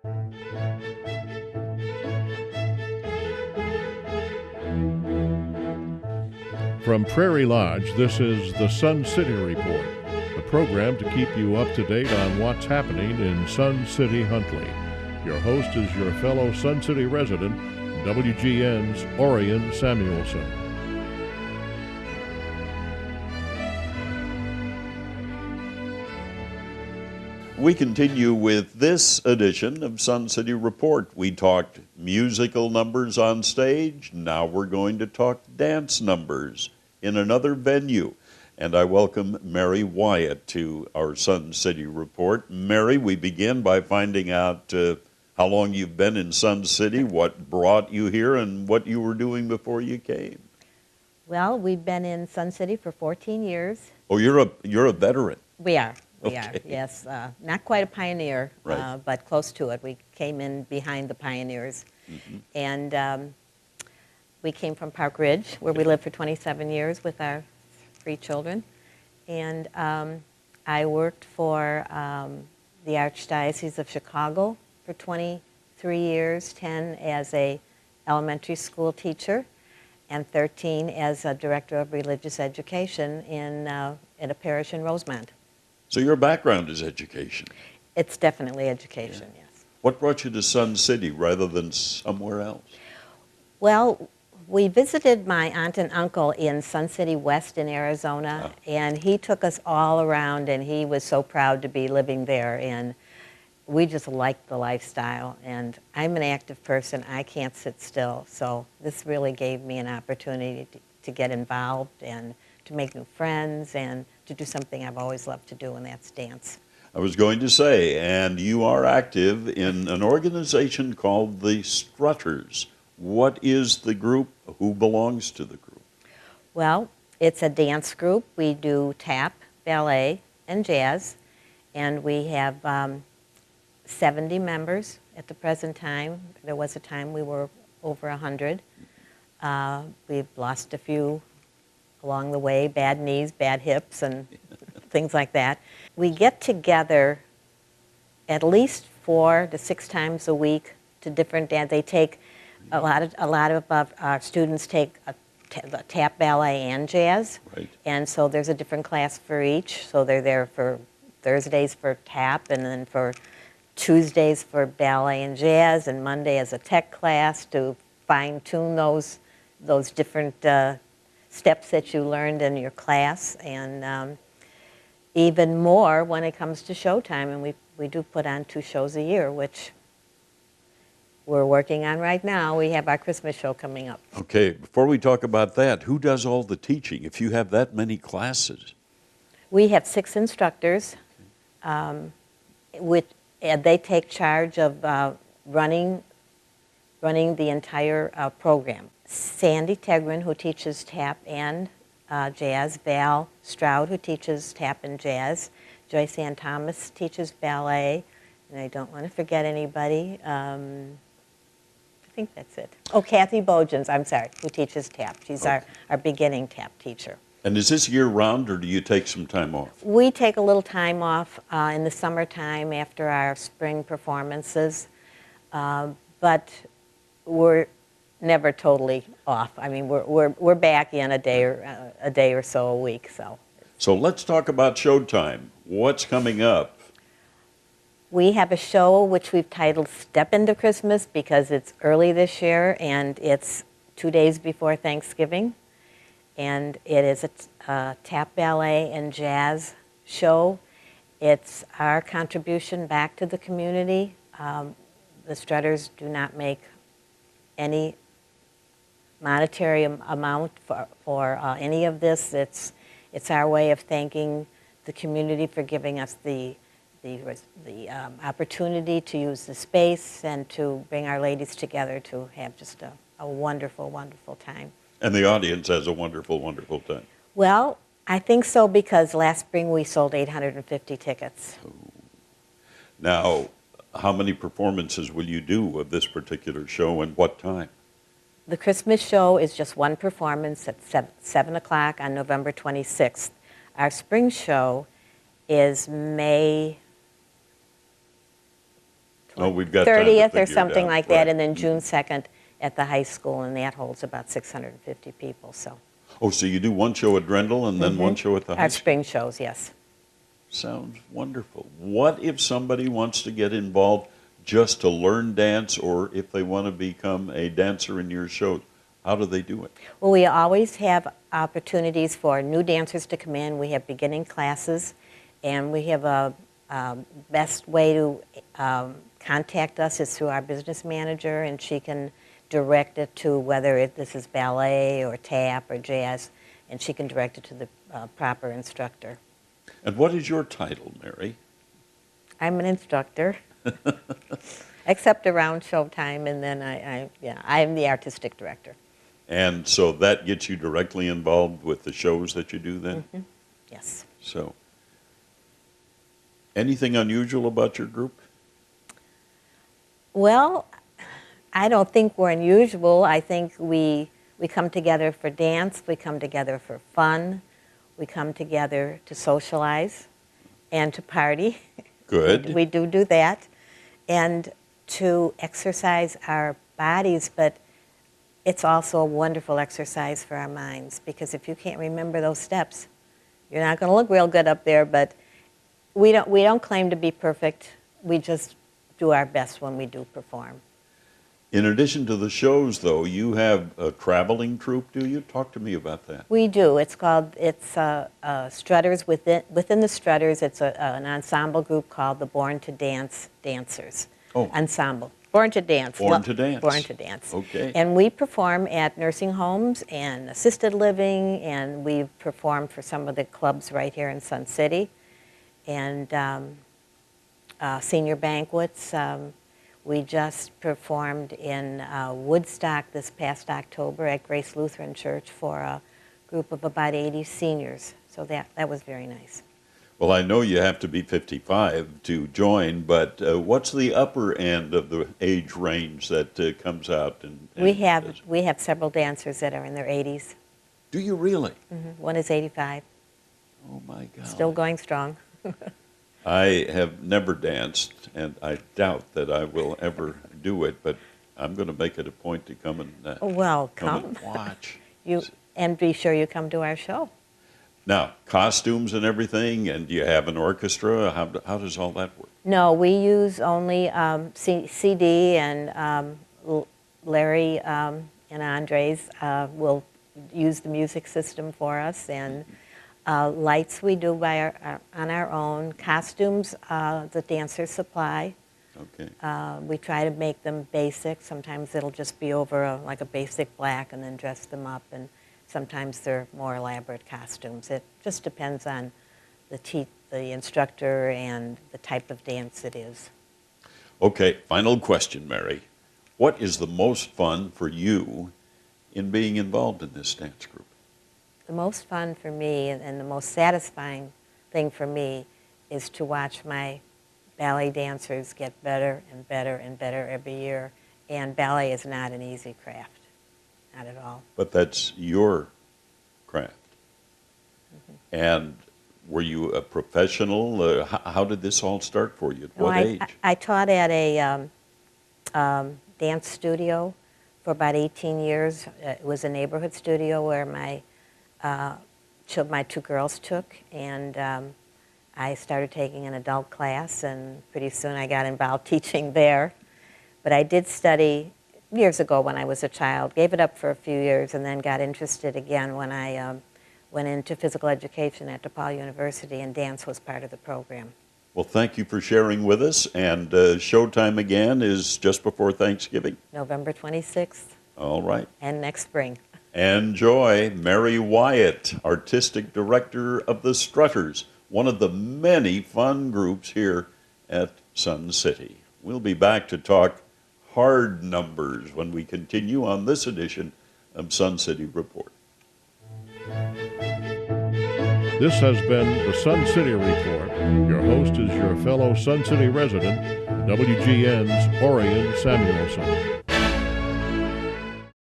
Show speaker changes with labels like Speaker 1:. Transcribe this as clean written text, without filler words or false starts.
Speaker 1: From Prairie Lodge, this is the Sun City Report, a program to keep you up to date on what's happening in Sun City, Huntley. Your host is your fellow Sun City resident, WGN's Orion Samuelson.
Speaker 2: We continue with this edition of Sun City Report. We talked musical numbers on stage. Now we're going to talk dance numbers in another venue. And I welcome Mary Wyatt to our Sun City Report. Mary, we begin by finding out how long you've been in Sun City, what brought you here, and what you were doing before you came.
Speaker 3: Well, we've been in Sun City for 14 years.
Speaker 2: Oh, you're a veteran.
Speaker 3: We are. We
Speaker 2: Okay.
Speaker 3: are, yes. Not quite a pioneer,
Speaker 2: Right.
Speaker 3: but close to it. We came in behind the pioneers.
Speaker 2: Mm-hmm.
Speaker 3: And we came from Park Ridge, where we lived for 27 years with our 3 children. And I worked for the Archdiocese of Chicago for 23 years, 10 as a elementary school teacher, and 13 as a director of religious education in a parish in Rosemont.
Speaker 2: So your background is education.
Speaker 3: It's definitely education, yes.
Speaker 2: What brought you to Sun City rather than somewhere else?
Speaker 3: Well, we visited my aunt and uncle in Sun City West in Arizona, and he took us all around, and he was so proud to be living there, and we just liked the lifestyle. And I'm an active person. I can't sit still, so this really gave me an opportunity to get involved and to make new friends and to do something I've always loved to do, and that's dance.
Speaker 2: I was going to say, and you are active in an organization called the Strutters. What is the group? Who belongs to the group?
Speaker 3: Well, it's a dance group. We do tap, ballet, and jazz, and we have 70 members at the present time. There was a time we were over 100. We've lost a few along the way, bad knees, bad hips, and things like that. We get together at least 4 to 6 times a week to different dance. They take a lot of our students take tap, ballet, and jazz,
Speaker 2: Right.
Speaker 3: and so there's a different class for each. So they're there for Thursdays for tap, and then for Tuesdays for ballet and jazz, and Monday as a tech class to fine-tune those different steps that you learned in your class, and even more when it comes to showtime. And we do put on 2 shows a year, which we're working on right now. We have our Christmas show coming up.
Speaker 2: Okay, before we talk about that, who does all the teaching if you have that many classes?
Speaker 3: We have 6 instructors, and they take charge of running the entire program. Sandy Tegrin, who teaches tap and jazz, Val Stroud, who teaches tap and jazz, Joyce Ann Thomas teaches ballet, and I don't want to forget anybody. I think that's it. Oh, Kathy Bojans, I'm sorry, who teaches tap. She's our beginning tap teacher.
Speaker 2: And is this year-round, or do you take some time off?
Speaker 3: We take a little time off in the summertime after our spring performances, but we're never totally off. I mean, we're back in a day or so a week.
Speaker 2: So let's talk about showtime. What's coming up?
Speaker 3: We have a show which we've titled Step Into Christmas because it's early this year and it's 2 days before Thanksgiving. And it is a tap, ballet, and jazz show. It's our contribution back to the community. The Strutters do not make any monetary amount for any of this. It's our way of thanking the community for giving us the opportunity to use the space and to bring our ladies together to have just a wonderful, wonderful time.
Speaker 2: And the audience has a wonderful, wonderful time.
Speaker 3: Well, I think so because last spring we sold 850 tickets.
Speaker 2: Now, how many performances will you do of this particular show and what time?
Speaker 3: The Christmas show is just one performance at 7 o'clock on November 26th. Our spring show is May
Speaker 2: Oh, we've got time to
Speaker 3: 30th or
Speaker 2: figure it
Speaker 3: something
Speaker 2: out.
Speaker 3: like that,
Speaker 2: Right.
Speaker 3: and then June 2nd at the high school, and that holds about 650 people. So
Speaker 2: Oh, so you do one show at Drendel and then one show at the high
Speaker 3: our
Speaker 2: school?
Speaker 3: spring shows, yes.
Speaker 2: Sounds wonderful. What if somebody wants to get involved just to learn dance, or if they want to become a dancer in your shows? How do they do it?
Speaker 3: Well, we always have opportunities for new dancers to come in. We have beginning classes, and we have a best way to contact us is through our business manager, and she can direct it to whether this is ballet or tap or jazz, and she can direct it to the proper instructor.
Speaker 2: And what is your title, Mary?
Speaker 3: I'm an instructor, except around showtime, and then I'm the artistic director.
Speaker 2: And so that gets you directly involved with the shows that you do then?
Speaker 3: Yes.
Speaker 2: So, anything unusual about your group?
Speaker 3: Well, I don't think we're unusual. I think we come together for dance, we come together for fun, we come together to socialize and to party.
Speaker 2: Good.
Speaker 3: We do that. And to exercise our bodies, but it's also a wonderful exercise for our minds, because if you can't remember those steps, you're not going to look real good up there. But we don't claim to be perfect. We just do our best when we do perform.
Speaker 2: In addition to the shows, though, you have a traveling troupe, do you? Talk to me about that.
Speaker 3: We do. It's Strutters. Within the Strutters, it's an ensemble group called the Born to Dance Dancers.
Speaker 2: Oh.
Speaker 3: Ensemble. Born to Dance.
Speaker 2: Born to Dance.
Speaker 3: Born to Dance.
Speaker 2: Okay.
Speaker 3: And we perform at nursing homes and assisted living, and we've performed for some of the clubs right here in Sun City, and senior banquets. We just performed in Woodstock this past October at Grace Lutheran Church for a group of about 80 seniors. So that was very nice.
Speaker 2: Well, I know you have to be 55 to join, but what's the upper end of the age range that comes out? And
Speaker 3: we have several dancers that are in their 80s.
Speaker 2: Do you really?
Speaker 3: One is 85.
Speaker 2: Oh, my God.
Speaker 3: Still going strong.
Speaker 2: I have never danced, and I doubt that I will ever do it, but I'm going to make it a point to come and,
Speaker 3: Well,
Speaker 2: come
Speaker 3: come.
Speaker 2: and watch.
Speaker 3: And be sure you come to our show.
Speaker 2: Now, costumes and everything, and do you have an orchestra? How does all that work?
Speaker 3: No, we use only CD, and Larry and Andres will use the music system for us, and lights we do on our own. Costumes the dancers supply.
Speaker 2: Okay.
Speaker 3: We try to make them basic. Sometimes it'll just be over like a basic black and then dress them up, and sometimes they're more elaborate costumes. It just depends on the instructor and the type of dance it is.
Speaker 2: Okay, final question, Mary. What is the most fun for you in being involved in this dance group?
Speaker 3: The most fun for me and the most satisfying thing for me is to watch my ballet dancers get better and better and better every year. And ballet is not an easy craft, not at all.
Speaker 2: But that's your craft. And were you a professional? How did this all start for you? At what age?
Speaker 3: I taught at a dance studio for about 18 years. It was a neighborhood studio where my two girls took, and I started taking an adult class, and pretty soon I got involved teaching there. But I did study years ago when I was a child, gave it up for a few years, and then got interested again when I went into physical education at DePaul University, and dance was part of the program.
Speaker 2: Well, thank you for sharing with us, and showtime again is just before Thanksgiving.
Speaker 3: November 26th.
Speaker 2: All right.
Speaker 3: And next spring.
Speaker 2: Enjoy. Mary Wyatt, Artistic Director of the Strutters, one of the many fun groups here at Sun City. We'll be back to talk hard numbers when we continue on this edition of Sun City Report.
Speaker 1: This has been the Sun City Report. Your host is your fellow Sun City resident, WGN's Orion Samuelson.